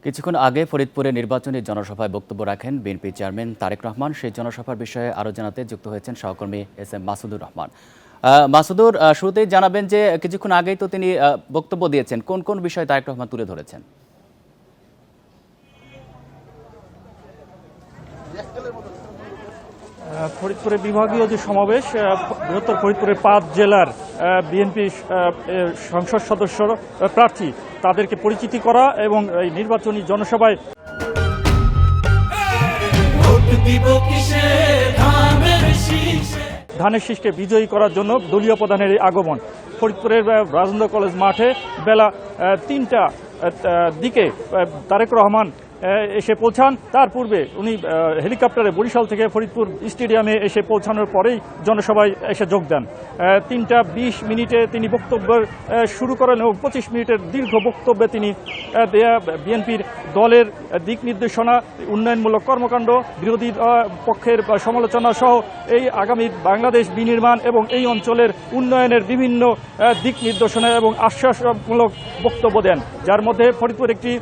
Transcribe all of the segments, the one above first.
কিছুক্ষণ আগে ফরিদপুরে নির্বাচনী জনসভায় বক্তব্য রাখেন বিএনপি চেয়ারম্যান তারেক রহমান। সেই জনসভার বিষয়ে আরও জানাতে যুক্ত হয়েছেন সহকর্মী এস.এম. মাসুদুর রহমান। মাসুদুর, শুরুতেই জানাবেন যে কিছুক্ষণ আগেই তো তিনি বক্তব্য দিয়েছেন, কোন কোন বিষয়ে তারেক রহমান তুলে ধরেছেন? ফরিদপুরে বিভাগীয় যে সমাবেশ, বৃহত্তর ফরিদপুরের 5 জেলার বিএনপি সংসদ সদস্য প্রার্থী তাদেরকে পরিচিতি করা এবং এই নির্বাচনী জনসভায় ধানের শীষকে বিজয়ী করার জন্য দলীয় প্রধানের আগমন। ফরিদপুরের রাজেন্দ্র কলেজ মাঠে বেলা 3টা দিকে তারেক রহমান এসে পৌঁছান। তার পূর্বে উনি হেলিকপ্টারে বরিশাল থেকে ফরিদপুর স্টেডিয়ামে এসে পৌঁছানোর পরেই জনসভায় এসে যোগ দেন। 3টা 20 মিনিটে তিনি বক্তব্য শুরু করেন এবং 25 মিনিটের দীর্ঘ বক্তব্যে তিনি বিএনপির দলের দিক নির্দেশনা, উন্নয়নমূলক কর্মকাণ্ড, বিরোধী পক্ষের সমালোচনা সহ এই আগামী বাংলাদেশ বিনির্মাণ এবং এই অঞ্চলের উন্নয়নের বিভিন্ন দিক নির্দেশনা এবং আশ্বাসমূলক বক্তব্য দেন। যার মধ্যে ফরিদপুর একটি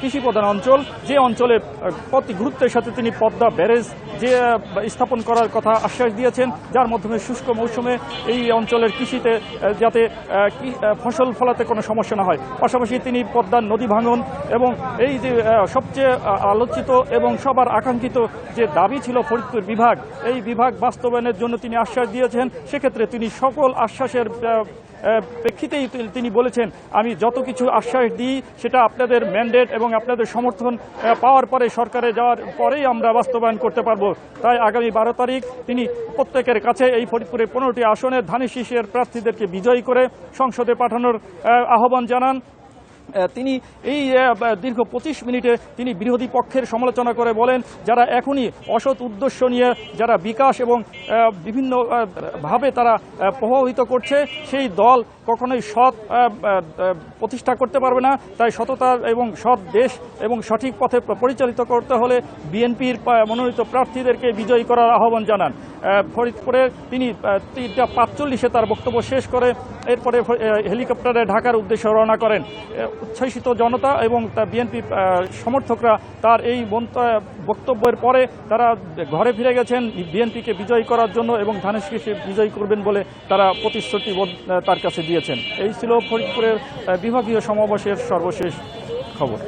কৃষি প্রধান অঞ্চল, যে অঞ্চলে অতি গুরুত্বের সাথে তিনি পদ্মা ব্যারেজ যে স্থাপন করার কথা আশ্বাস দিয়েছেন, যার মাধ্যমে শুষ্ক মৌসুমে এই অঞ্চলের কৃষিতে যাতে ফসল ফলাতে কোনো সমস্যা না হয়। পাশাপাশি তিনি পদ্মার নদী ভাঙন এবং এই যে সবচেয়ে আলোচিত এবং সবার আকাঙ্ক্ষিত যে দাবি ছিল ফরিদপুর বিভাগ, এই বিভাগ বাস্তবায়নের জন্য তিনি আশ্বাস দিয়েছেন। সেক্ষেত্রে তিনি সকল আশ্বাসের প্রেক্ষিতেই তিনি বলেছেন, আমি যত কিছু আশ্বাস দিই সেটা আপনাদের ম্যান্ডেট এবং আপনাদের সমর্থন পাওয়ার পরে, সরকারে যাওয়ার পরেই আমরা বাস্তবায়ন করতে পারবো। তাই আগামী 12 তারিখ তিনি প্রত্যেকের কাছে এই ফরিদপুরের 15টি আসনের ধানের শীষের প্রার্থীদেরকে বিজয়ী করে সংসদে পাঠানোর আহ্বান জানান। তিনি এই দীর্ঘ 25 মিনিটে তিনি বিরোধী পক্ষের সমালোচনা করে বলেন, যারা এখনই অসৎ উদ্দেশ্য নিয়ে যারা বিকাশ এবং বিভিন্ন ভাবে তারা প্রভাবিত করছে, সেই দল কখনোই সৎ প্রতিষ্ঠা করতে পারবে না। তাই সততা এবং সৎ দেশ এবং সঠিক পথে পরিচালিত করতে হলে বিএনপির মনোনীত প্রার্থীদেরকে বিজয়ী করার আহ্বান জানান। ফরিদপুরে তিনি 3:45 তার বক্তব্য শেষ করে এরপরে হেলিকপ্টারে ঢাকার উদ্দেশ্যে রওনা করেন। উচ্ছ্বসিত জনতা এবং বিএনপি সমর্থকরা তার এই বক্তব্যের পরে তারা ঘরে ফিরে গেছেন বিএনপিকে বিজয়ী করার জন্য এবং ধানের শীষে বিজয়ী করবেন বলে তারা প্রতিশ্রুতি তার কাছে দিয়েছেন। এই ছিল ফরিদপুরের বিভাগীয় সমাবেশের সর্বশেষ খবর।